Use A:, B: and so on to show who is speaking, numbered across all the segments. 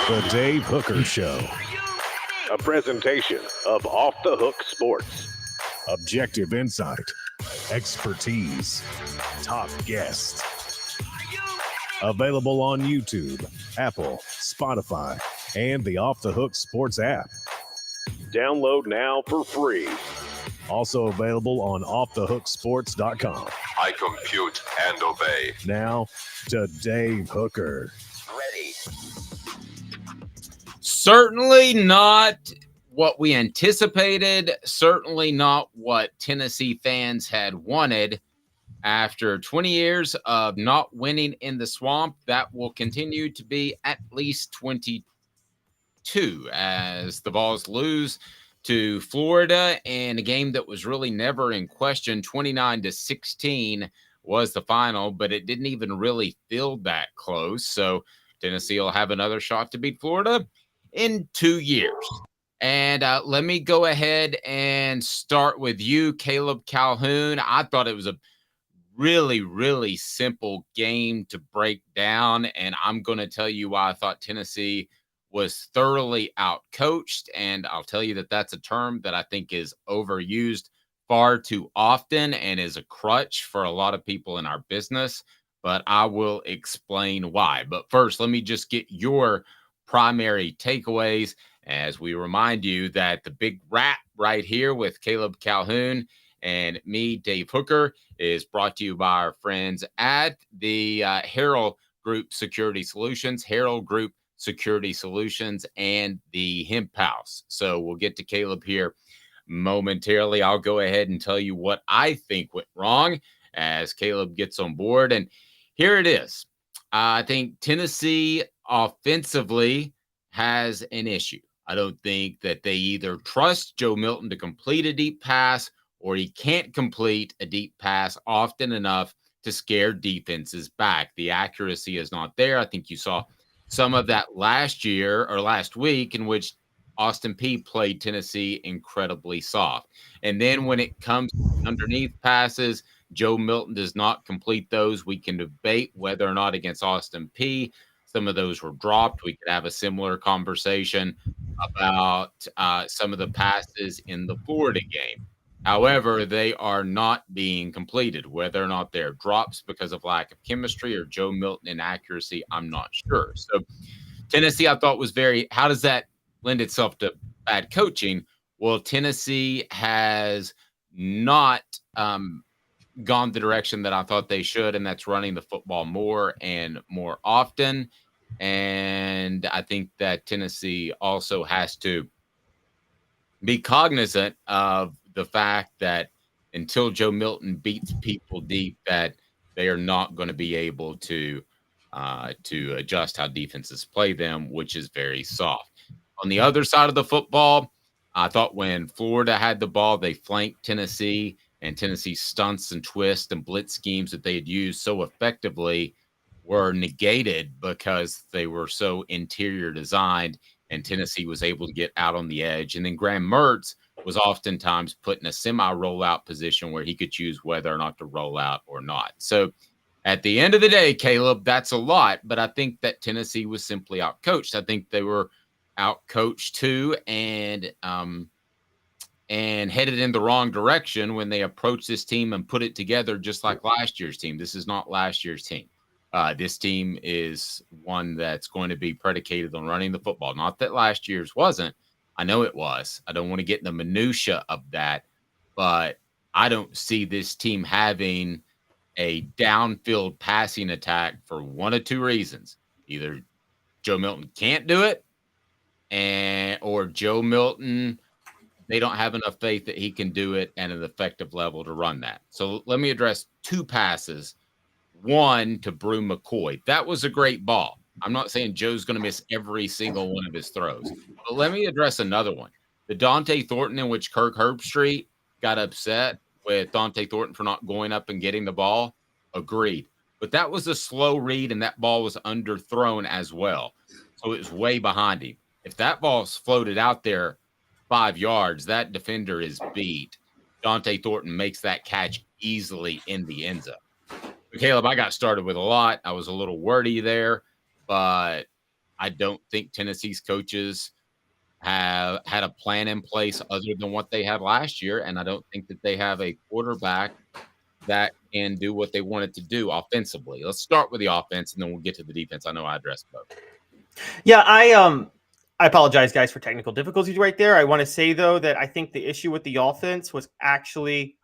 A: The Dave Hooker Show. A presentation of Off the Hook Sports. Objective insight, expertise, top guests. Available on YouTube, Apple, Spotify, and the Off the Hook Sports app. Download now for free. Also available on offthehooksports.com.
B: I compute and obey.
A: Now to Dave Hooker.
B: Ready.
C: Certainly not what we anticipated. Certainly not what Tennessee fans had wanted. After 20 years of not winning in the Swamp, that will continue to be at least 22 as the Vols lose to Florida in a game that was really never in question. 29-16 was the final, but it didn't even really feel that close. So Tennessee will have another shot to beat Florida in 2 years. And let me go ahead and start with you, Caleb Calhoun. I thought it was a really, really simple game to break down, and I'm going to tell you why I thought Tennessee was thoroughly outcoached, and I'll tell you that that's a term that I think is overused far too often and is a crutch for a lot of people in our business, but I will explain why. But first, let me just get your primary takeaways as we remind you that the big wrap right here with Caleb Calhoun and me, Dave Hooker, is brought to you by our friends at the Herald Group Security Solutions, Herald Group Security Solutions, and the Hemp House. So we'll get to Caleb here momentarily. I'll go ahead and tell you what I think went wrong as Caleb gets on board. And here it is. I think Tennessee offensively has an issue. I don't think that they either trust Joe Milton to complete a deep pass or he can't complete a deep pass often enough to scare defenses back. The accuracy is not there. I think you saw some of that last year or last week in which Austin Peay played Tennessee incredibly soft. And then when it comes to underneath passes, Joe Milton does not complete those. We can debate whether or not against Austin Peay some of those were dropped. We could have a similar conversation about some of the passes in the Florida game. However, they are not being completed. Whether or not they're drops because of lack of chemistry or Joe Milton inaccuracy, I'm not sure. So Tennessee, I thought was how does that lend itself to bad coaching? Well, Tennessee has not gone the direction that I thought they should, and that's running the football more and more often. And I think that Tennessee also has to be cognizant of the fact that until Joe Milton beats people deep, that they are not going to be able to adjust how defenses play them, which is very soft. On the other side of the football, I thought when Florida had the ball, they flanked Tennessee, and Tennessee stunts and twists and blitz schemes that they had used so effectively were negated because they were so interior designed, and Tennessee was able to get out on the edge. And then Graham Mertz was oftentimes put in a semi-rollout position where he could choose whether or not to roll out or not. So at the end of the day, Caleb, that's a lot, but I think that Tennessee was simply outcoached. I think they were outcoached too, and headed in the wrong direction when they approached this team and put it together just like last year's team. This is not last year's team. This team is one that's going to be predicated on running the football. Not that last year's wasn't. I know it was. I don't want to get in the minutia of that, but I don't see this team having a downfield passing attack for one of two reasons. Either Joe Milton can't do it, or Joe Milton, they don't have enough faith that he can do it at an effective level to run that. So let me address two passes. One to Brew McCoy. That was a great ball. I'm not saying Joe's going to miss every single one of his throws, but let me address another one. The Dante Thornton in which Kirk Herbstreit got upset with Dante Thornton for not going up and getting the ball. Agreed. But that was a slow read, and that ball was underthrown as well. So it was way behind him. If that ball's floated out there 5 yards, that defender is beat. Dante Thornton makes that catch easily in the end zone. Caleb, I got started with a lot. I was a little wordy there, but I don't think Tennessee's coaches have had a plan in place other than what they had last year, and I don't think that they have a quarterback that can do what they wanted to do offensively. Let's start with the offense, and then we'll get to the defense. I know I addressed both.
D: Yeah, I apologize, guys, for technical difficulties right there. I want to say, though, that I think the issue with the offense was actually,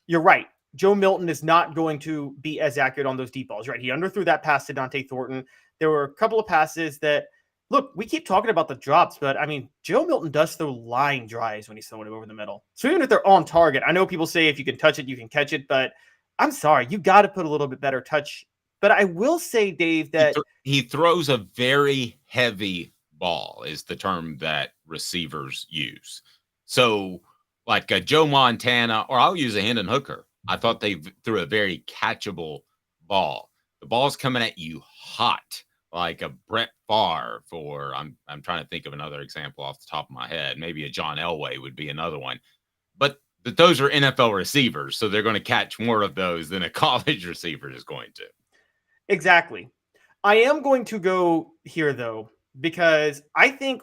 D: you're right. Joe Milton is not going to be as accurate on those deep balls, right? He underthrew that pass to Dante Thornton. There were a couple of passes that, look, we keep talking about the drops, but I mean, Joe Milton does throw line drives when he's throwing it over the middle. So even if they're on target, I know people say if you can touch it, you can catch it, but I'm sorry, you got to put a little bit better touch. But I will say, Dave, that
C: he throws a very heavy ball is the term that receivers use. So like a Joe Montana, or I'll use a Hendon Hooker. I thought they threw a very catchable ball. The ball's coming at you hot, like a Brett Favre, or I'm trying to think of another example off the top of my head. Maybe a John Elway would be another one. But those are NFL receivers, so they're going to catch more of those than a college receiver is going to.
D: Exactly. I am going to go here, though, because I think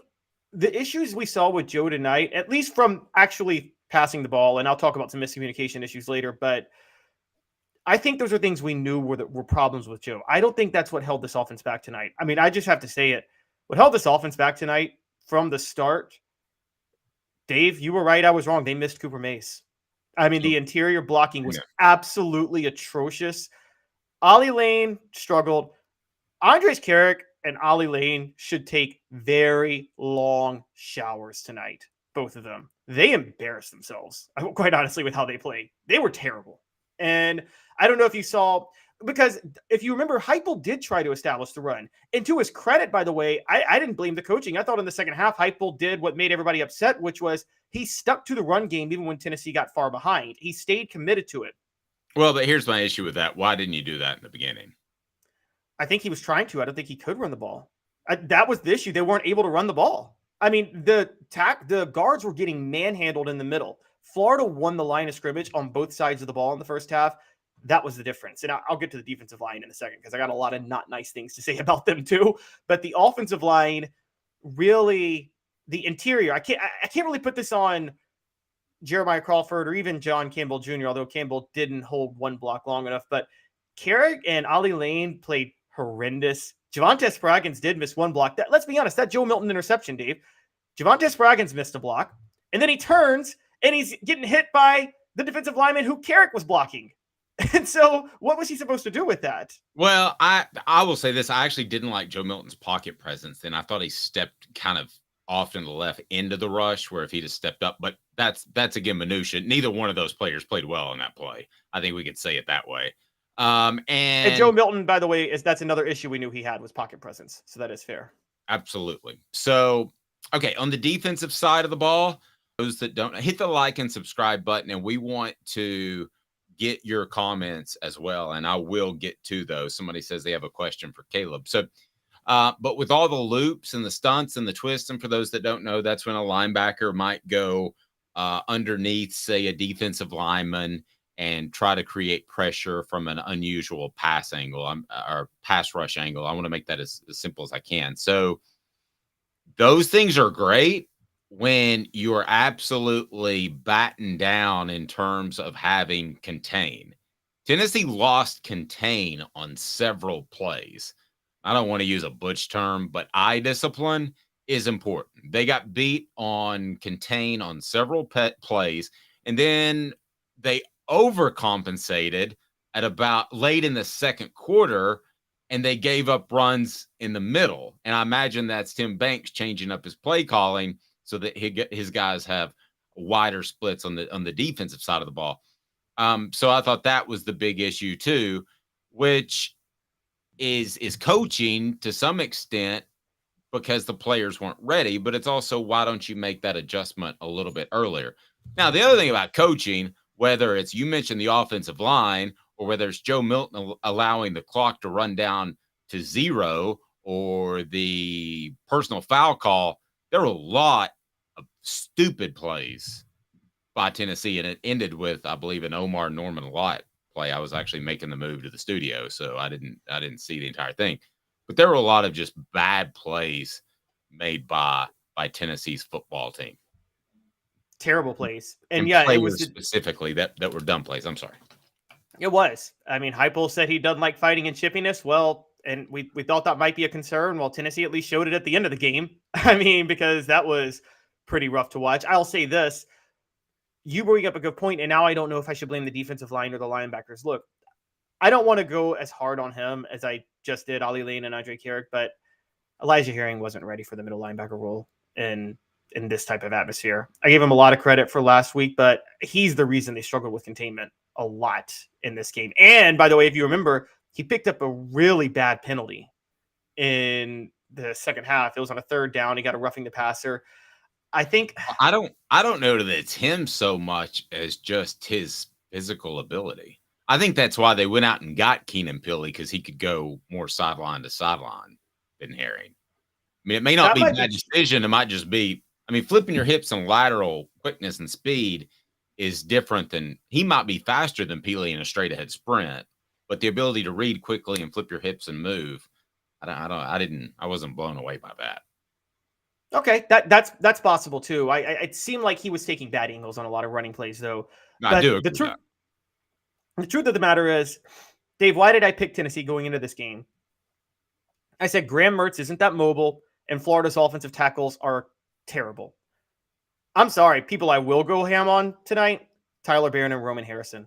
D: the issues we saw with Joe tonight, at least from actually passing the ball, and I'll talk about some miscommunication issues later, but I think those are things we knew were problems with Joe. I don't think that's what held this offense back tonight. I mean, I just have to say it. What held this offense back tonight from the start, Dave, you were right. I was wrong. They missed Cooper Mace. I mean, the interior blocking was absolutely atrocious. Ollie Lane struggled. Andres Carrick and Ollie Lane should take very long showers tonight, both of them. They embarrassed themselves, quite honestly, with how they played. They were terrible. And I don't know if you saw, because if you remember, Heupel did try to establish the run. And to his credit, by the way, I didn't blame the coaching. I thought in the second half, Heupel did what made everybody upset, which was he stuck to the run game even when Tennessee got far behind. He stayed committed to it.
C: Well, but here's my issue with that. Why didn't you do that in the beginning?
D: I think he was trying to. I don't think he could run the ball. That was the issue. They weren't able to run the ball. I mean, the guards were getting manhandled in the middle. Florida won the line of scrimmage on both sides of the ball in the first half. That was the difference. And I'll get to the defensive line in a second because I got a lot of not nice things to say about them too. But the offensive line, really, the interior, I can't really put this on Jeremiah Crawford or even John Campbell Jr., although Campbell didn't hold one block long enough. But Carrick and Ollie Lane played horrendous. Javonte Spraggins did miss one block. Let's be honest, that Joe Milton interception, Dave. Javonte Spraggins missed a block. And then he turns and he's getting hit by the defensive lineman who Carrick was blocking. And so what was he supposed to do with that? Well,
C: I will say this. I actually didn't like Joe Milton's pocket presence. Then I thought he stepped kind of off to the left into the rush where if he'd have stepped up, but that's again minutia. Neither one of those players played well in that play. I think we could say it that way. And
D: Joe Milton, by the way, that's another issue we knew he had was pocket presence. So that is fair.
C: Absolutely. So, okay. On the defensive side of the ball, those that don't hit the like and subscribe button, and we want to get your comments as well. And I will get to those. Somebody says they have a question for Caleb. So, but with all the loops and the stunts and the twists, and for those that don't know, that's when a linebacker might go underneath, say, a defensive lineman and try to create pressure from an unusual pass angle or pass rush angle. I want to make that as simple as I can. So those things are great when you are absolutely battened down in terms of having contain. Tennessee lost contain on several plays. I don't want to use a butch term, but eye discipline is important. They got beat on contain on several plays, and then they overcompensated at about late in the second quarter, and they gave up runs in the middle. And I imagine that's Tim Banks changing up his play calling so that his guys have wider splits on the defensive side of the ball. So I thought that was the big issue too, which is coaching to some extent because the players weren't ready, but it's also, why don't you make that adjustment a little bit earlier? Now, the other thing about coaching, whether it's, you mentioned the offensive line, or whether it's Joe Milton allowing the clock to run down to 0 or the personal foul call, there were a lot of stupid plays by Tennessee, and it ended with, I believe, an Omar Norman Lott play. I was actually making the move to the studio, so I didn't see the entire thing. but there were a lot of just bad plays made by Tennessee's football team.
D: Terrible plays. And
C: players
D: it was
C: specifically that were dumb plays. I'm sorry.
D: It was. I mean, Heupel said he doesn't like fighting and chippiness. Well, and we thought that might be a concern. Well, Tennessee at least showed it at the end of the game. I mean, because that was pretty rough to watch. I'll say this. You bring up a good point, and now I don't know if I should blame the defensive line or the linebackers. Look, I don't want to go as hard on him as I just did Ali Lane and Andre Carrick, but Elijah Herring wasn't ready for the middle linebacker role in this type of atmosphere. I gave him a lot of credit for last week, but he's the reason they struggled with containment a lot in this game. And by the way, if you remember, he picked up a really bad penalty in the second half. It was on a third down. He got a roughing the passer. I think
C: I don't know that it's him so much as just his physical ability. I think that's why they went out and got Keenan Pili, because he could go more sideline to sideline than Herring. I mean, it may not be a bad decision. It might just be, I mean, flipping your hips and lateral quickness and speed is different than, he might be faster than Pili in a straight ahead sprint, but the ability to read quickly and flip your hips and move, I wasn't blown away by that.
D: Okay, that's possible too. It seemed like he was taking bad angles on a lot of running plays, though.
C: I do agree
D: with that. The truth of the matter is, Dave, why did I pick Tennessee going into this game? I said Graham Mertz isn't that mobile, and Florida's offensive tackles are terrible. I'm sorry, people I will go ham on tonight, Tyler Barron and Roman Harrison.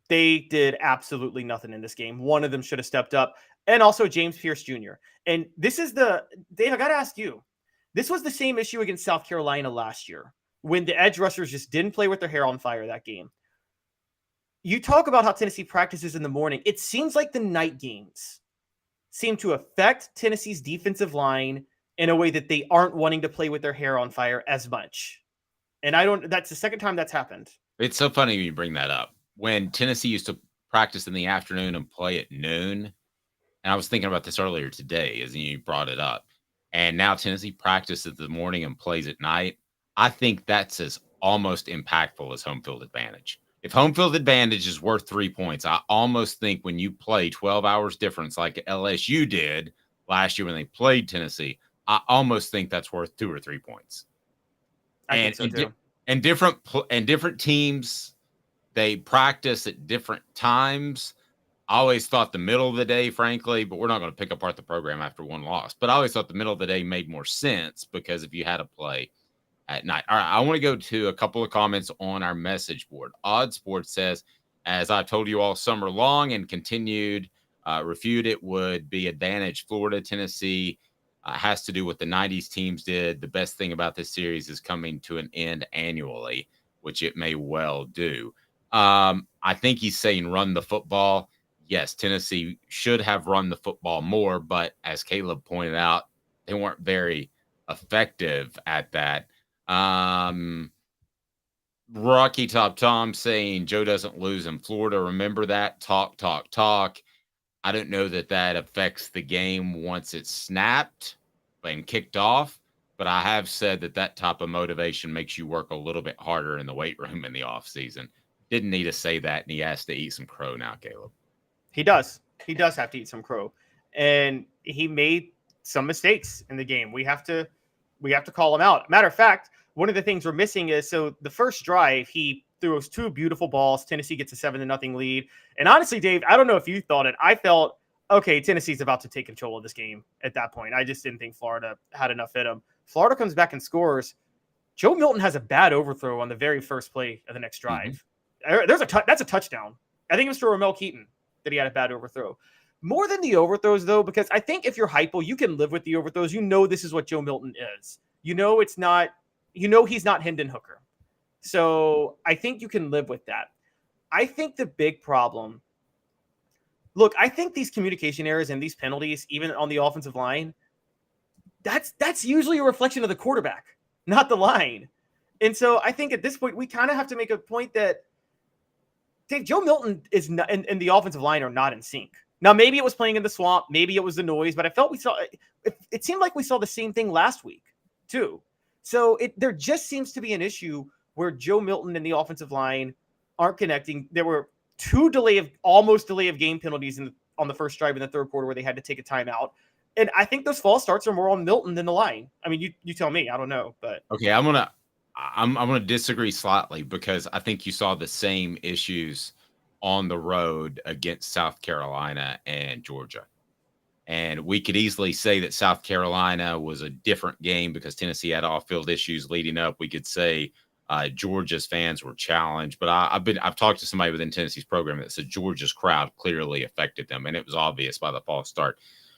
D: They did absolutely nothing in this game. One of them should have stepped up, and also James Pierce Jr. And this is Dave, I got to ask you, this was the same issue against South Carolina last year when the edge rushers just didn't play with their hair on fire that game. You talk about how Tennessee practices in the morning. It seems like the night games seem to affect Tennessee's defensive line in a way that they aren't wanting to play with their hair on fire as much. And that's the second time that's happened.
C: It's so funny when you bring that up. When Tennessee used to practice in the afternoon and play at noon, and I was thinking about this earlier today as you brought it up, and now Tennessee practices in the morning and plays at night, I think that's as almost impactful as home field advantage. If home field advantage is worth 3 points, I almost think when you play 12 hours difference like LSU did last year when they played Tennessee, I almost think that's worth 2 or 3 points.
D: I think so too.
C: And different teams, they practice at different times. I always thought the middle of the day, frankly, but we're not going to pick apart the program after one loss. But I always thought the middle of the day made more sense because if you had to play at night. All right, I want to go to a couple of comments on our message board. Odd Sports says, as I told you all summer long and continued, refute it would be advantage Florida. Tennessee has to do what the 90s teams did. The best thing about this series is coming to an end annually, which it may well do. I think he's saying run the football. Yes, Tennessee should have run the football more, but as Caleb pointed out, they weren't very effective at that. Rocky Top Tom saying Joe doesn't lose in Florida. Remember that. Talk. I don't know that affects the game once it's snapped and kicked off, but I have said that type of motivation makes you work a little bit harder in the weight room in the off season. Didn't need to say that, and he has to eat some crow now, Caleb.
D: He does have to eat some crow, and he made some mistakes in the game. We have to call him out. Matter of fact, one of the things we're missing is, so the first drive, he threw those 2 beautiful balls. Tennessee gets a 7-0 lead. And honestly, Dave, I don't know if you thought it. I felt, okay, Tennessee's about to take control of this game at that point. I just didn't think Florida had enough in them. Florida comes back and scores. Joe Milton has a bad overthrow on the very first play of the next drive. Mm-hmm. That's a touchdown. I think it was to Ramel Keaton that he had a bad overthrow. More than the overthrows, though, because I think if you're Heupel, you can live with the overthrows. You know this is what Joe Milton is. You know he's not Hendon Hooker. So I think you can live with that. I think the big problem, look, I think these communication errors and these penalties, even on the offensive line, that's usually a reflection of the quarterback, not the line. And so I think at this point, we kind of have to make a point that Dave, Joe Milton is not, and the offensive line are not in sync. Now, maybe it was playing in the swamp. Maybe it was the noise, but I felt it seemed like we saw the same thing last week too. So there just seems to be an issue where Joe Milton and the offensive line aren't connecting. There were 2 almost delay of game penalties on on the first drive in the third quarter where they had to take a timeout. And I think those false starts are more on Milton than the line. I mean, you tell me. I don't know, but
C: okay, I'm gonna disagree slightly because I think you saw the same issues on the road against South Carolina and Georgia. And we could easily say that South Carolina was a different game because Tennessee had off-field issues leading up. We could say Georgia's fans were challenged, but I've talked to somebody within Tennessee's program that said Georgia's crowd clearly affected them, and it was obvious by the false start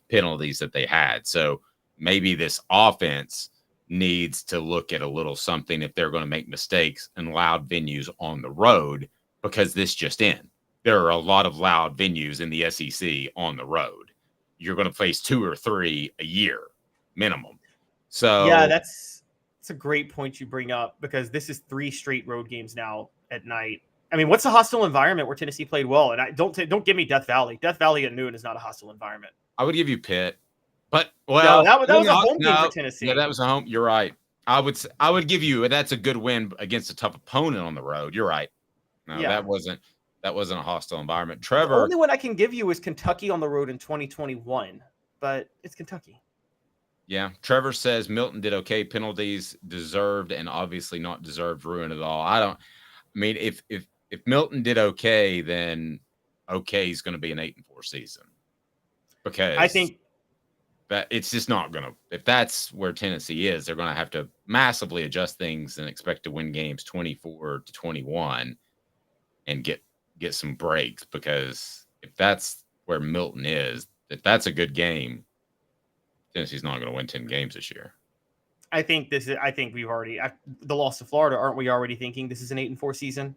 C: penalties that they had. So maybe this offense needs to look at a little something if they're going to make mistakes in loud venues on the road, because this just in. There are a lot of loud venues in the SEC on the road. You're going to face 2 or 3 a year minimum. So
D: yeah, that's a great point you bring up, because this is 3 straight road games now at night. I mean, what's a hostile environment where Tennessee played well? And don't give me Death Valley. Death Valley at noon is not a hostile environment.
C: I would give you Pitt, but well,
D: no, that was a home game for Tennessee.
C: Yeah, that was a home. You're right. I would give you that's a good win against a tough opponent on the road. You're right. No,
D: yeah.
C: that wasn't a hostile environment.
D: The
C: Trevor,
D: only one I can give you is Kentucky on the road in 2021, but it's Kentucky.
C: Yeah, Trevor says Milton did okay. Penalties deserved and obviously not deserved ruin it all. I mean, if Milton did okay, then okay is going to be an 8-4 season, because
D: I think
C: that it's just not going to. If that's where Tennessee is, they're going to have to massively adjust things and expect to win games 24-21 and get some breaks, because if that's where Milton is, if that's a good game, Tennessee's not going to win 10 games this year.
D: I think we've already the loss to Florida. Aren't we already thinking this is an 8-4 season?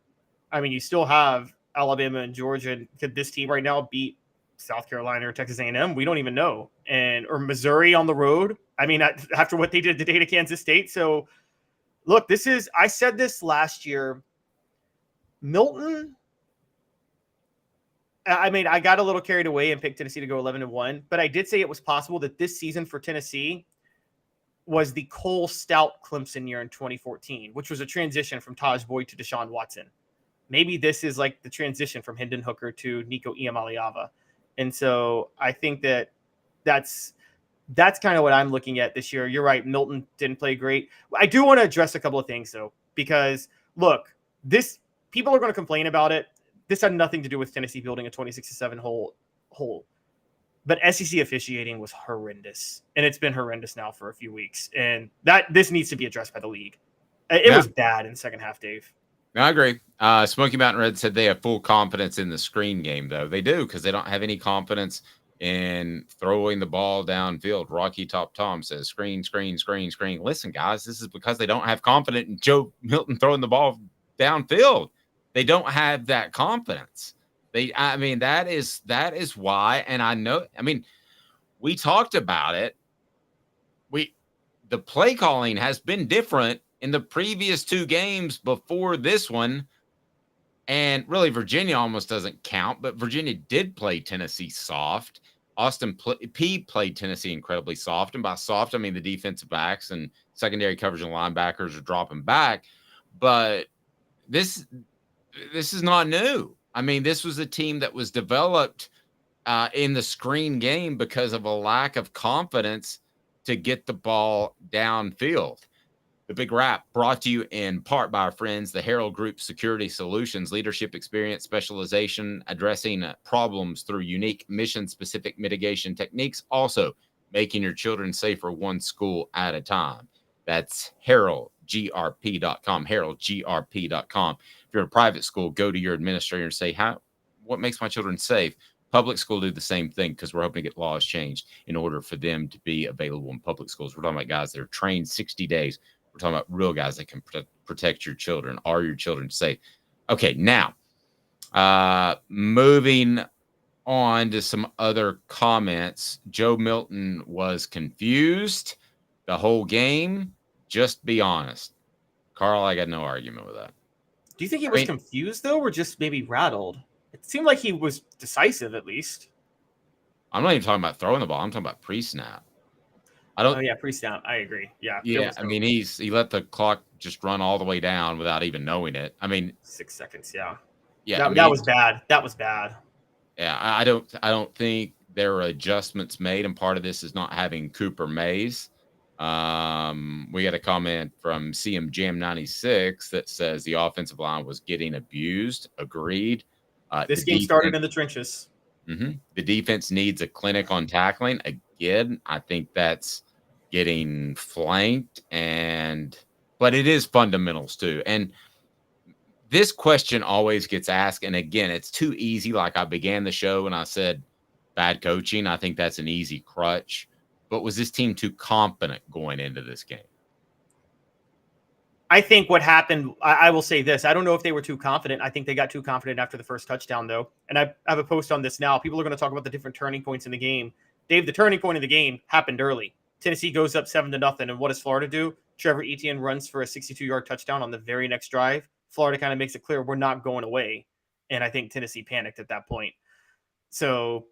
D: I mean, you still have Alabama and Georgia. And could this team right now beat South Carolina or Texas A&M? We don't even know. Or Missouri on the road. I mean, after what they did today to Kansas State. So look, I said this last year. Milton. I mean, I got a little carried away and picked Tennessee to go 11-1, but I did say it was possible that this season for Tennessee was the Cole Stout Clemson year in 2014, which was a transition from Taj Boyd to Deshaun Watson. Maybe this is like the transition from Hendon Hooker to Nico Iamaleava. And so I think that's kind of what I'm looking at this year. You're right. Milton didn't play great. I do want to address a couple of things though, because look, people are going to complain about it. This had nothing to do with Tennessee building a 26-7 hole. But SEC officiating was horrendous, and it's been horrendous now for a few weeks. And this needs to be addressed by the league. It was bad in the second half, Dave.
C: No, I agree. Smoky Mountain Red said they have full confidence in the screen game, though. They do, because they don't have any confidence in throwing the ball downfield. Rocky Top Tom says screen. Listen, guys, this is because they don't have confidence in Joe Milton throwing the ball downfield. They don't have that confidence. That is why. And I know, we talked about it. The play calling has been different in the previous 2 games before this one. And really, Virginia almost doesn't count, but Virginia did play Tennessee soft. Austin P played Tennessee incredibly soft. And by soft, I mean the defensive backs and secondary coverage and linebackers are dropping back. But this is not new. I mean, this was a team that was developed in the screen game because of a lack of confidence to get the ball downfield. The Big Wrap brought to you in part by our friends, the Herald Group Security Solutions, leadership experience, specialization, addressing problems through unique mission-specific mitigation techniques, also making your children safer one school at a time. That's heraldgrp.com, heraldgrp.com. If you're in a private school, go to your administrator and say, what makes my children safe? Public school do the same thing, because we're hoping to get laws changed in order for them to be available in public schools. We're talking about guys that are trained 60 days. We're talking about real guys that can protect your children. Are your children safe? Okay, now, moving on to some other comments. Joe Milton was confused the whole game. Just be honest. Carl, I got no argument with that.
D: Do you think he was confused, though, or just maybe rattled? It seemed like he was decisive, at least.
C: I'm not even talking about throwing the ball. I'm talking about pre-snap.
D: Pre-snap. I agree. Yeah.
C: I mean, he let the clock just run all the way down without even knowing it. I mean,
D: 6 seconds. Yeah.
C: Yeah.
D: That was bad. That was bad.
C: Yeah, I don't think there are adjustments made, and part of this is not having Cooper Mays. We got a comment from CM Jam 96 that says the offensive line was getting abused. Agreed.
D: This game started in the trenches.
C: The defense needs a clinic on tackling. Again, I think that's getting flanked, but it is fundamentals too. And this question always gets asked, and again, it's too easy. Like I began the show and I said, bad coaching. I think that's an easy crutch. But was this team too confident going into this game?
D: I think what happened, I will say this. I don't know if they were too confident. I think they got too confident after the first touchdown, though. And I have a post on this now. People are going to talk about the different turning points in the game. Dave, the turning point of the game happened early. Tennessee goes up 7-0. And what does Florida do? Trevor Etienne runs for a 62-yard touchdown on the very next drive. Florida kind of makes it clear we're not going away. And I think Tennessee panicked at that point. So,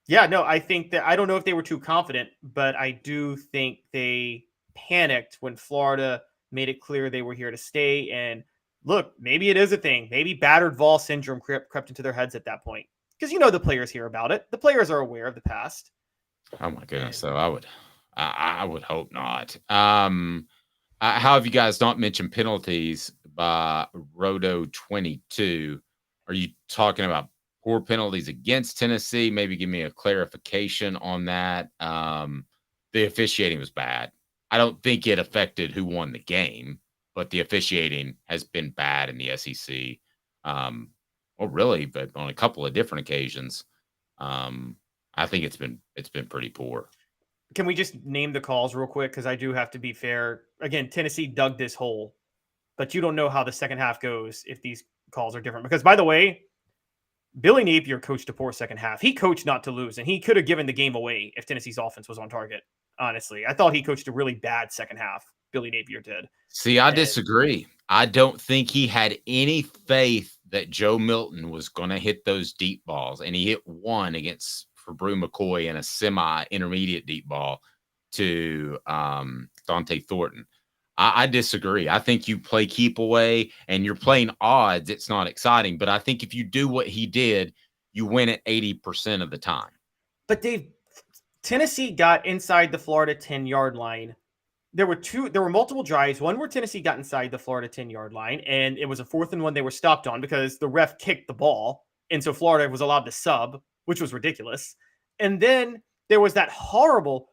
D: yeah, no, I think that I don't know if they were too confident, but I do think they panicked when Florida made it clear they were here to stay. And look, maybe it is a thing. Maybe battered Vol syndrome crept into their heads at that point. Because the players hear about it. The players are aware of the past.
C: Oh my goodness! So I would hope not. How have you guys not mentioned penalties by Roto 22? Are you talking about poor penalties against Tennessee? Maybe give me a clarification on that. The officiating was bad. I don't think it affected who won the game, but the officiating has been bad in the SEC. Well, really, but on a couple of different occasions. I think it's been pretty poor.
D: Can we just name the calls real quick? Because I do have to be fair. Again, Tennessee dug this hole, but you don't know how the second half goes if these calls are different. Because, by the way, Billy Napier coached a poor second half. He coached not to lose, and he could have given the game away if Tennessee's offense was on target. Honestly, I thought he coached a really bad second half. Billy Napier did.
C: See, I disagree. I don't think he had any faith that Joe Milton was going to hit those deep balls, and he hit one against Brew McCoy in a semi-intermediate deep ball to Dante Thornton. I disagree. I think you play keep away and you're playing odds. It's not exciting, but I think if you do what he did, you win it 80% of the time.
D: But Dave, Tennessee got inside the Florida 10-yard line. There were multiple drives. One where Tennessee got inside the Florida 10-yard line, and it was a 4th and 1 they were stopped on because the ref kicked the ball. And so Florida was allowed to sub, which was ridiculous. And then there was that horrible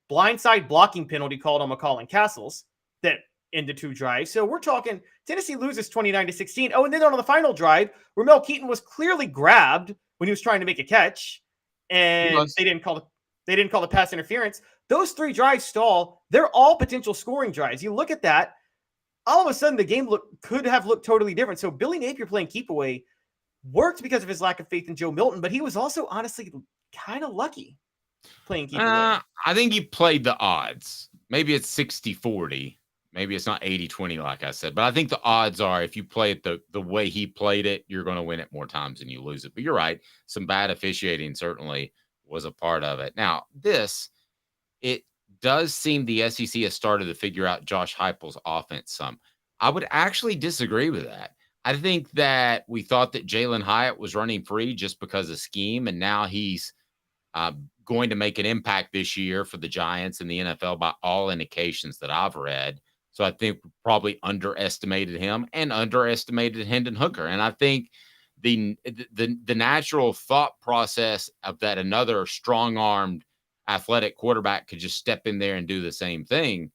D: blindside blocking penalty called on McCall and Castles that ended 2 drives. So we're talking Tennessee loses 29-16. Oh, and then on the final drive, Ramel Keaton was clearly grabbed when he was trying to make a catch, and they didn't call the pass interference. Those 3 drives stall. They're all potential scoring drives. You look at that, all of a sudden the game could have looked totally different. So Billy Napier playing keep away worked because of his lack of faith in Joe Milton, but he was also honestly kind of lucky playing keep away.
C: I think he played the odds. Maybe it's 60-40. Maybe it's not 80-20 like I said, but I think the odds are if you play it the way he played it, you're going to win it more times than you lose it. But you're right. Some bad officiating certainly was a part of it. Now, it does seem the SEC has started to figure out Josh Heupel's offense some. I would actually disagree with that. I think that we thought that Jalen Hyatt was running free just because of scheme, and now he's going to make an impact this year for the Giants and the NFL by all indications that I've read. So I think we probably underestimated him and underestimated Hendon Hooker. And I think the natural thought process of that another strong-armed athletic quarterback could just step in there and do the same thing.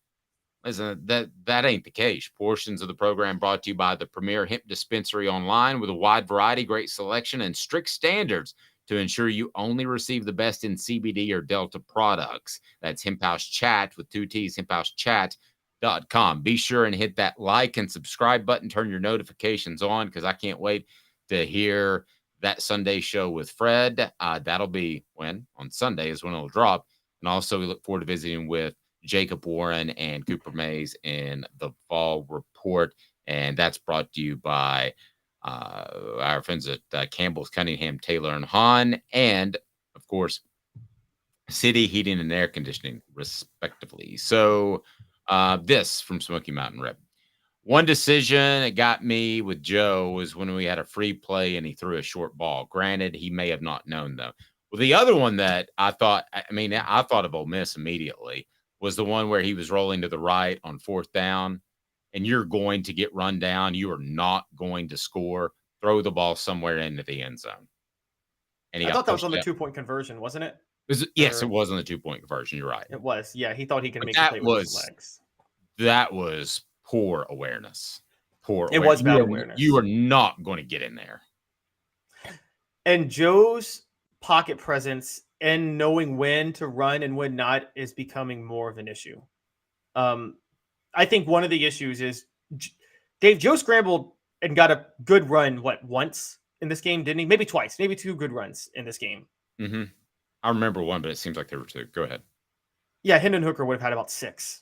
C: Listen, that ain't the case. Portions of the program brought to you by the premier hemp dispensary online with a wide variety, great selection, and strict standards to ensure you only receive the best in CBD or Delta products. That's Hemp House Chat with 2 T's, hemphousechat.com. Be sure and hit that like and subscribe button. Turn your notifications on because I can't wait to hear that Sunday show with Fred. That'll be on Sunday is when it'll drop. And also we look forward to visiting with Jacob Warren and Cooper Mays in the Fall Report. And that's brought to you by our friends at Campbell's, Cunningham, Taylor, and Hahn. And, of course, City Heating and Air Conditioning, respectively. So this from Smoky Mountain Rip. One decision that got me with Joe was when we had a free play and he threw a short ball. Granted, he may have not known, though. Well, the other one that I thought of Ole Miss immediately was the one where he was rolling to the right on 4th down, and you're going to get run down. You are not going to score. Throw the ball somewhere into the end zone. And
D: I thought that was on the 2-point conversion, wasn't it?
C: Yes, it was on the 2-point conversion. You're right.
D: It was. Yeah, he thought he could make the play with his legs.
C: That was poor awareness.
D: It was bad awareness.
C: You are not going to get in there.
D: And Joe's pocket presence and knowing when to run and when not is becoming more of an issue. I think one of the issues is Joe scrambled and got a good run, once in this game, didn't he? Maybe twice, maybe 2 good runs in this game.
C: Mm-hmm. I remember one, but it seems like there were 2. Go ahead.
D: Yeah, Hendon Hooker would have had about 6.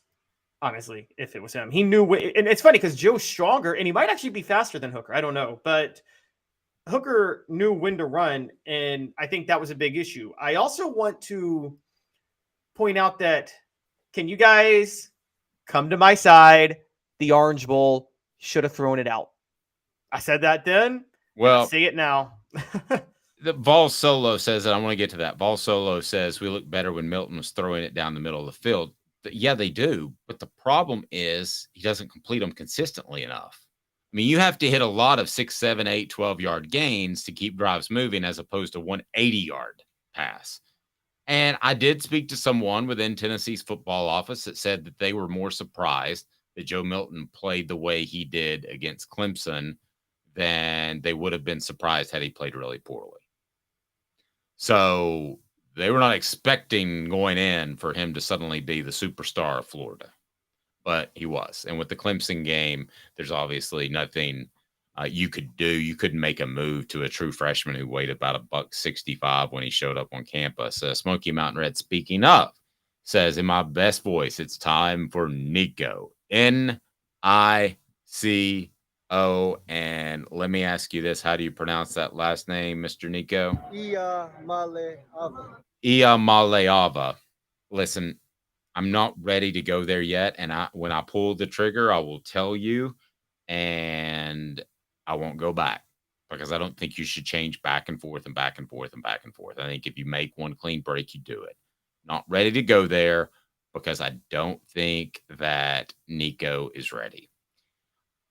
D: Honestly, if it was him, he knew. And it's funny because Joe's stronger and he might actually be faster than Hooker. I don't know, but Hooker knew when to run. And I think that was a big issue. I also want to point out that, can you guys come to my side? The Orange Bowl should have thrown it out. I said that then.
C: Well,
D: say it now.
C: The Vols Solo says that. I want to get to that. Vols Solo says we look better when Milton was throwing it down the middle of the field. Yeah, they do. But the problem is he doesn't complete them consistently enough. I mean, you have to hit a lot of 6, 7, 8, 12-yard gains to keep drives moving as opposed to 180-yard pass. And I did speak to someone within Tennessee's football office that said that they were more surprised that Joe Milton played the way he did against Clemson than they would have been surprised had he played really poorly. So they were not expecting going in for him to suddenly be the superstar of Florida, but he was. And with the Clemson game, there's obviously nothing you could do. You couldn't make a move to a true freshman who weighed about $165 when he showed up on campus. Smoky Mountain Red, speaking of, says, in my best voice, it's time for Nico. Nico. And let me ask you this. How do you pronounce that last name, Mr. Nico? Iamaleava. Listen, I'm not ready to go there yet. And when I pull the trigger, I will tell you, and I won't go back because I don't think you should change back and forth and back and forth and back and forth. I think if you make one clean break, you do it. Not ready to go there because I don't think that Nico is ready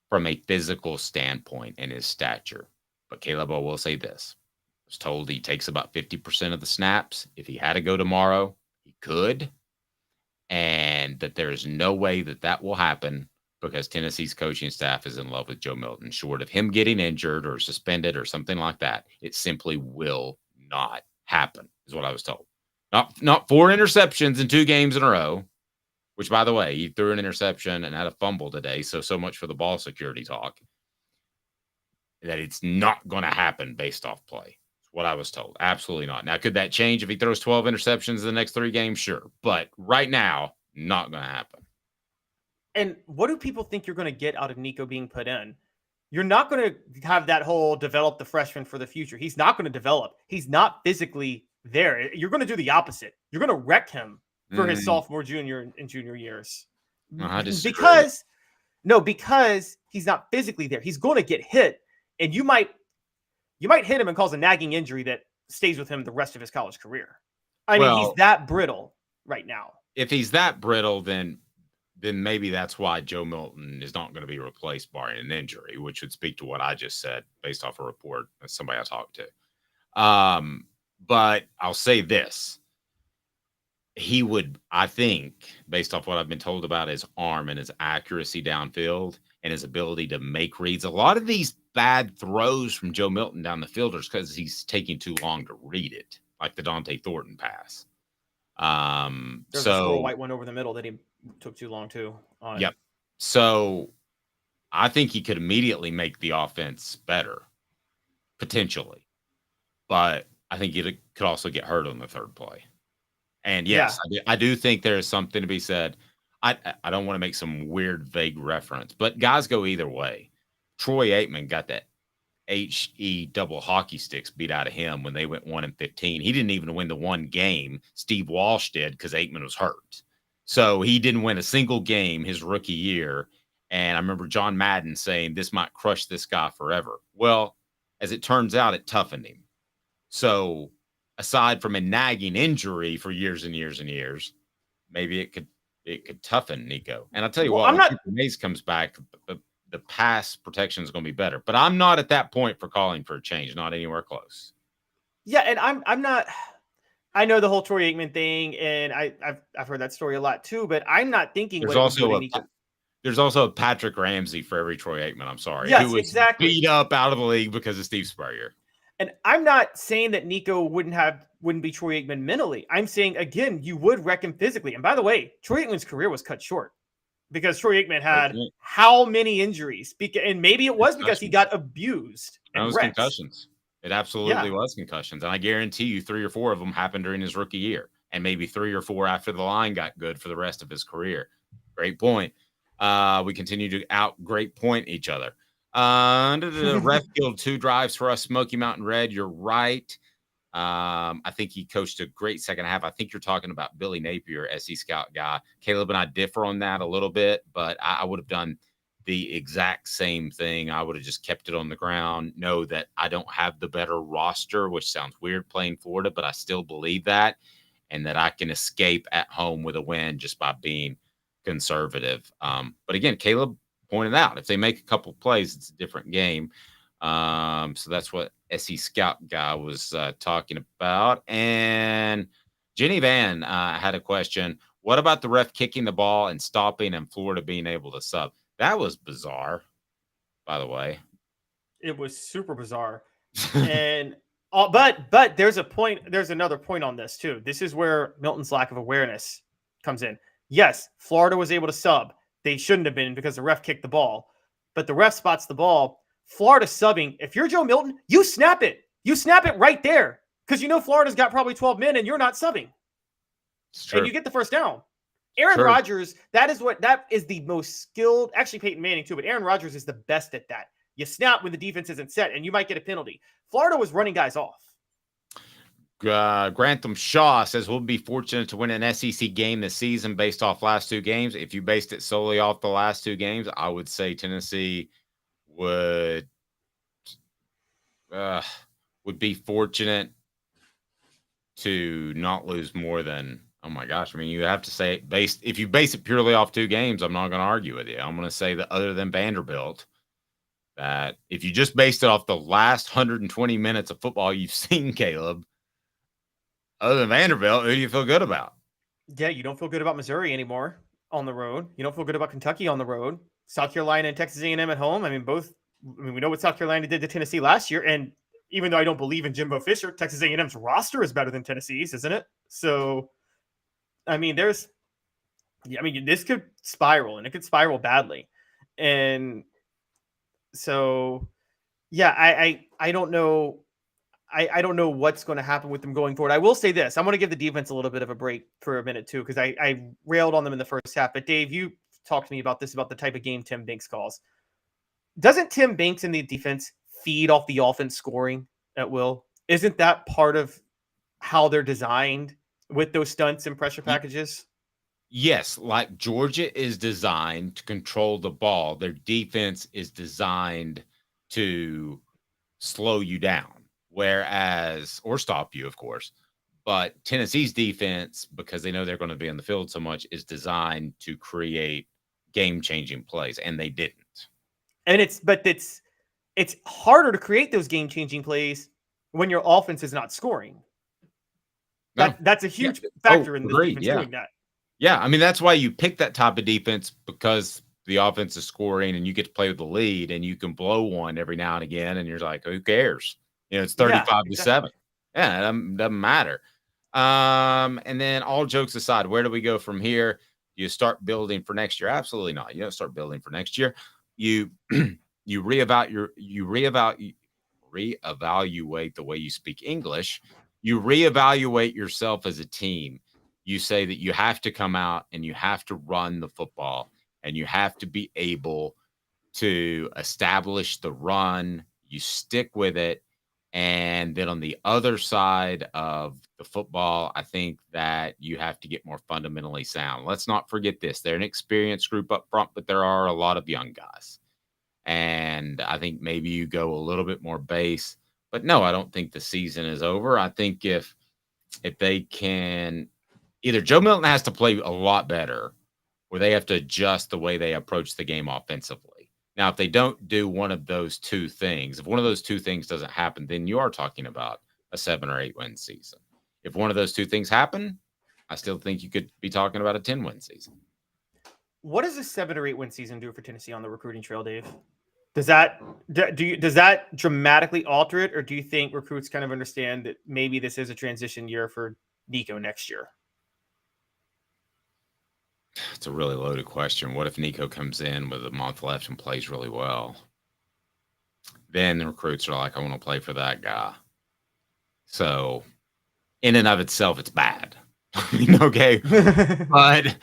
C: from a physical standpoint and his stature. But Caleb, I will say this. I was told he takes about 50% of the snaps. If he had to go tomorrow, he could. And that there is no way that will happen because Tennessee's coaching staff is in love with Joe Milton. Short of him getting injured or suspended or something like that, it simply will not happen, is what I was told. Not 4 interceptions in 2 games in a row, which, by the way, he threw an interception and had a fumble today. So much for the ball security talk. That it's not going to happen based off play. That's what I was told. Absolutely not. Now, could that change if he throws 12 interceptions in the next 3 games? Sure. But right now, not going to happen.
D: And what do people think you're going to get out of Nico being put in? You're not going to have that whole develop the freshman for the future. He's not going to develop. He's not physically there. You're going to do the opposite. You're going to wreck him for his sophomore, junior, and junior years.
C: No,
D: because he's not physically there. He's going to get hit, and you might hit him and cause a nagging injury that stays with him the rest of his college career. I mean, he's that brittle right now.
C: If he's that brittle, then maybe that's why Joe Milton is not going to be replaced barring an injury, which would speak to what I just said based off a report of somebody I talked to. But I'll say this. He would, I think, based off what I've been told about his arm and his accuracy downfield and his ability to make reads, a lot of these bad throws from Joe Milton down the field are because he's taking too long to read it, like the Dante Thornton pass.
D: There's a squirrel white one over the middle that he took too long too.
C: Yep. So I think he could immediately make the offense better, potentially. But I think he could also get hurt on the 3rd play. And yes, I do think there is something to be said. I don't want to make some weird, vague reference, but guys go either way. Troy Aikman got that HE double hockey sticks beat out of him when they went 1-15. He didn't even win the one game. Steve Walsh did because Aikman was hurt. So he didn't win a single game his rookie year. And I remember John Madden saying this might crush this guy forever. Well, as it turns out, it toughened him. So aside from a nagging injury for years and years and years, maybe it could toughen Nico. And I'll tell you what, when Cooper Mays comes back, the pass protection is going to be better. But I'm not at that point for calling for a change, not anywhere close.
D: Yeah, and I'm not. I know the whole Troy Aikman thing, and I've heard that story a lot too. But I'm not thinking
C: there's also a Patrick Ramsey for every Troy Aikman. I'm sorry,
D: yes,
C: who was
D: exactly
C: beat up out of the league because of Steve Spurrier.
D: And I'm not saying that Nico wouldn't be Troy Aikman mentally. I'm saying again, you would wreck him physically. And by the way, Troy Aikman's career was cut short because Troy Aikman had how many injuries? And maybe it was because he got abused.
C: And was concussions. It absolutely was concussions. And I guarantee you 3 or 4 of them happened during his rookie year. And maybe 3 or 4 after the line got good for the rest of his career. Great point. We continue to great point each other. The ref killed 2 drives for us. Smoky Mountain Red, you're right. I think he coached a great second half. I think you're talking about Billy Napier, SC Scout guy. Caleb and I differ on that a little bit, but I would have done the exact same thing. I would have just kept it on the ground. Know that I don't have the better roster, which sounds weird playing Florida, but I still believe that, and that I can escape at home with a win just by being conservative. But again, Caleb pointed out, if they make a couple plays, it's a different game. So that's what SC Scout guy was talking about. And Jenny Van had a question. What about the ref kicking the ball and stopping and Florida being able to sub? That was bizarre, by the way.
D: It was super bizarre. And but there's another point on this too. This is where Milton's lack of awareness comes in. Yes, Florida was able to sub. They shouldn't have been because the ref kicked the ball. But the ref spots the ball. Florida subbing. If you're Joe Milton, you snap it. You snap it right there. Because you know Florida's got probably 12 men and you're not subbing. And you get the first down. Aaron Rodgers, that is the most skilled, actually Peyton Manning too, but Aaron Rodgers is the best at that. You snap when the defense isn't set and you might get a penalty. Florida was running guys off.
C: Grantham Shaw says we'll be fortunate to win an SEC game this season based off last 2 games. If you based it solely off the last 2 games, I would say Tennessee would be fortunate to not lose more than, oh my gosh. I mean, you have to say if you base it purely off 2 games, I'm not going to argue with you. I'm going to say that other than Vanderbilt, that if you just based it off the last 120 minutes of football you've seen, Caleb, other than Vanderbilt, who do you feel good about?
D: Yeah, you don't feel good about Missouri anymore on the road. You don't feel good about Kentucky on the road. South Carolina and Texas A&M at home. I mean, we know what South Carolina did to Tennessee last year. And even though I don't believe in Jimbo Fisher, Texas A&M's roster is better than Tennessee's, isn't it? So, I mean, this could spiral, and it could spiral badly. And so, yeah, I don't know. I don't know what's going to happen with them going forward. I will say this. I'm going to give the defense a little bit of a break for a minute, too, because I railed on them in the first half. But, Dave, you talked to me about this, about the type of game Tim Banks calls. Doesn't Tim Banks in the defense feed off the offense scoring at will? Isn't that part of how they're designed with those stunts and pressure packages?
C: Yes, like Georgia is designed to control the ball. Their defense is designed to slow you down. Or stop you, of course. But Tennessee's defense, because they know they're going to be on the field so much, is designed to create game-changing plays, and they didn't.
D: And it's harder to create those game-changing plays when your offense is not scoring. That's a huge factor in the defense doing that.
C: Yeah, I mean, that's why you pick that type of defense, because the offense is scoring and you get to play with the lead and you can blow one every now and again, and you're like, who cares? You know, it's 35-7. Yeah, it doesn't matter. And then all jokes aside, where do we go from here? You start building for next year? Absolutely not. You don't start building for next year. You reevaluate the way you speak English. You reevaluate yourself as a team. You say that you have to come out and you have to run the football and you have to be able to establish the run. You stick with it. And then on the other side of the football, I think that you have to get more fundamentally sound. Let's not forget this. They're an experienced group up front, but there are a lot of young guys. And I think maybe you go a little bit more base. But no, I don't think the season is over. I think if they can, either Joe Milton has to play a lot better, or they have to adjust the way they approach the game offensively. Now, if they don't do one of those two things, if one of those two things doesn't happen, then you are talking about a 7 or 8 win season. If one of those two things happen, I still think you could be talking about a 10-win season.
D: What does a 7 or 8 win season do for Tennessee on the recruiting trail, Dave? Does that dramatically alter it, or do you think recruits kind of understand that maybe this is a transition year for Nico next year?
C: It's a really loaded question. What if Nico comes in with a month left and plays really well? Then the recruits are like, I want to play for that guy. So in and of itself, it's bad. I mean, okay. But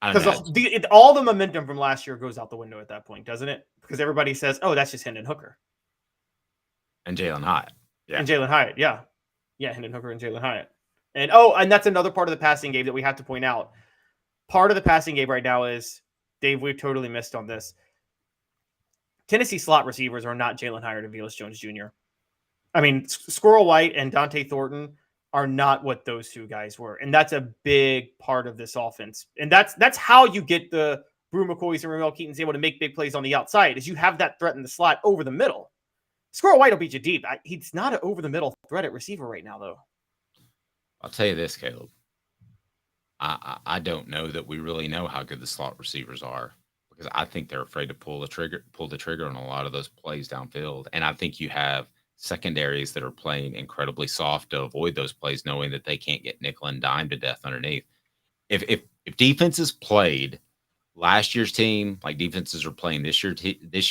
D: because all the momentum from last year goes out the window at that point, doesn't it? Because everybody says, oh, that's just Hendon Hooker.
C: And Jalen Hyatt.
D: Yeah. And Jalen Hyatt, yeah. Yeah, Hendon Hooker and Jalen Hyatt. And that's another part of the passing game that we have to point out. Part of the passing game right now is, Dave, we've totally missed on this. Tennessee slot receivers are not Jalen Hyatt and Velus Jones Jr. I mean, Squirrel White and Dante Thornton are not what those two guys were. And that's a big part of this offense. And that's how you get the Brew McCoys and Ramel Keaton's able to make big plays on the outside, is you have that threat in the slot over the middle. Squirrel White will beat you deep. He's not an over-the-middle threat at receiver right now, though.
C: I'll tell you this, Caleb. I don't know that we really know how good the slot receivers are, because I think they're afraid to pull the trigger on a lot of those plays downfield. And I think you have secondaries that are playing incredibly soft to avoid those plays, knowing that they can't get nickel and dime to death underneath. If defenses played last year's team like defenses are playing this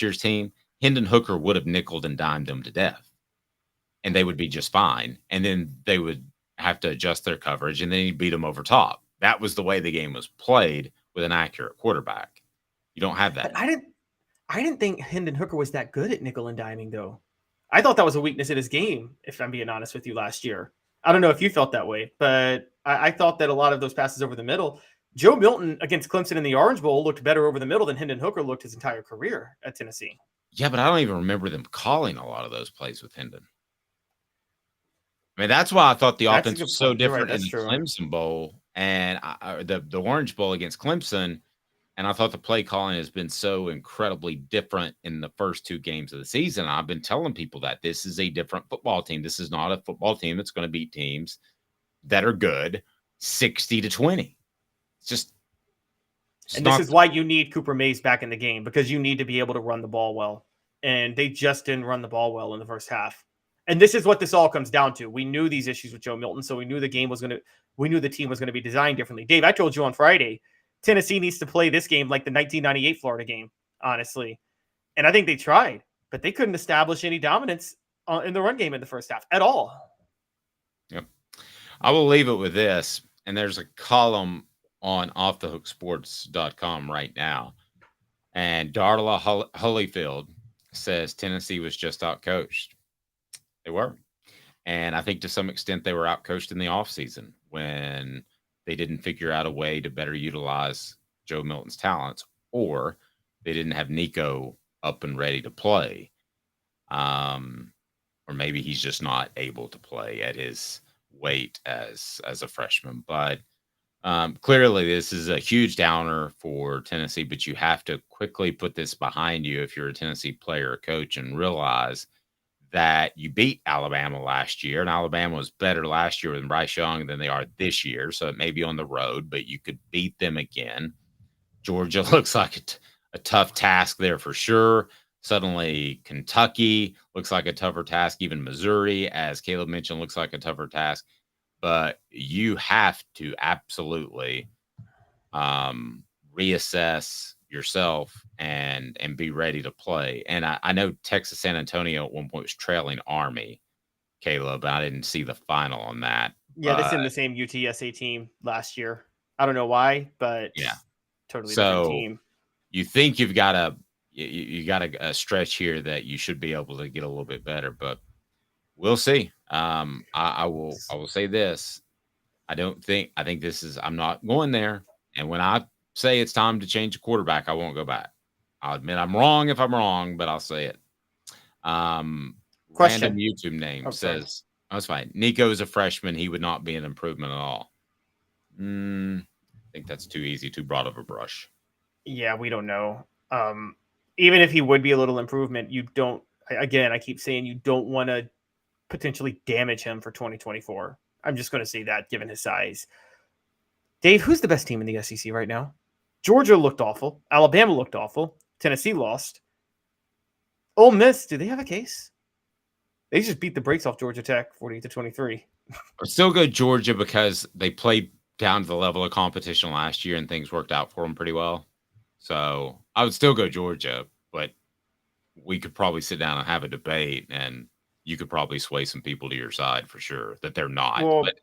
C: year's team, Hendon Hooker would have nickeled and dimed them to death, and they would be just fine. And then they would have to adjust their coverage, and then he'd beat them over top. That was the way the game was played with an accurate quarterback. You don't have that.
D: I didn't think Hendon Hooker was that good at nickel and diming, though. I thought that was a weakness in his game, if I'm being honest with you, last year. I don't know if you felt that way, but I thought that a lot of those passes over the middle, Joe Milton against Clemson in the Orange Bowl looked better over the middle than Hendon Hooker looked his entire career at Tennessee.
C: Yeah, but I don't even remember them calling a lot of those plays with Hendon. I mean, that's why I thought the offense was so different in the Clemson Bowl and the Orange Bowl against Clemson. And I thought the play calling has been so incredibly different in the first 2 games of the season. I've been telling people that this is a different football team. This is not a football team that's going to beat teams that are good 60-20. It's just.
D: This is why you need Cooper Mays back in the game, because you need to be able to run the ball well. And they just didn't run the ball well in the first half. And this is what this all comes down to. We knew these issues with Joe Milton, so we knew the team was going to be designed differently. Dave, I told you on Friday, Tennessee needs to play this game like the 1998 Florida game, honestly. And I think they tried, but they couldn't establish any dominance in the run game in the first half at all.
C: Yep. I will leave it with this. And there's a column on offthehooksports.com right now. And Darla Holyfield says Tennessee was just outcoached. They were. And I think to some extent they were outcoached in the offseason when they didn't figure out a way to better utilize Joe Milton's talents, or they didn't have Nico up and ready to play. Or maybe he's just not able to play at his weight as a freshman. But clearly this is a huge downer for Tennessee, but you have to quickly put this behind you if you're a Tennessee player or coach and realize that you beat Alabama last year, and Alabama was better last year with Bryce Young than they are this year. So it may be on the road, but you could beat them again. Georgia looks like a tough task there for sure. Suddenly Kentucky looks like a tougher task. Even Missouri, as Caleb mentioned, looks like a tougher task. But you have to absolutely reassess yourself and be ready to play. And I know Texas San Antonio at one point was trailing Army, Caleb. I didn't see the final on that.
D: Yeah, that's in the same UTSA team last year. I don't know why, but
C: yeah,
D: totally
C: so
D: different team.
C: You think you've got you got a stretch here that you should be able to get a little bit better, but we'll see. I will say this. I think this is, I'm not going there. And when I say it's time to change a quarterback, I won't go back. I'll admit I'm wrong if I'm wrong, but I'll say it. Random YouTube name says, that's fine. Nico is a freshman. He would not be an improvement at all. I think that's too easy, too broad of a brush.
D: Yeah, we don't know. Even if he would be a little improvement, you don't, again, I keep saying you don't want to potentially damage him for 2024. I'm just going to say that given his size. Dave, who's the best team in the SEC right now? Georgia looked awful. Alabama looked awful. Tennessee lost. Ole Miss, do they have a case? They just beat the brakes off Georgia Tech 48-23.
C: But still go Georgia because they played down to the level of competition last year and things worked out for them pretty well. So I would still go Georgia, but we could probably sit down and have a debate, and you could probably sway some people to your side for sure that they're not.
D: Well,
C: but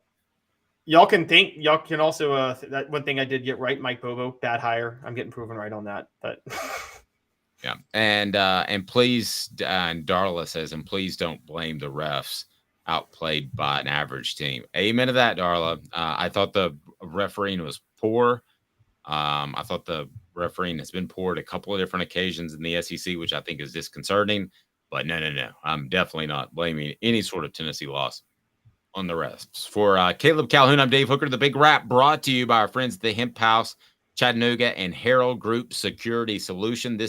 D: y'all can also that one thing I did get right, Mike Bobo, bad hire. I'm getting proven right on that, but
C: yeah. And please, and Darla says, and please don't blame the refs, outplayed by an average team. Amen to that, Darla. I thought the refereeing was poor. I thought the refereeing has been poor at a couple of different occasions in the SEC, which I think is disconcerting. But no. I'm definitely not blaming any sort of Tennessee loss on the refs. For Caleb Calhoun, I'm Dave Hooker. The Big Wrap brought to you by our friends at the Hemp House, Chattanooga, and Herald Group Security Solution. This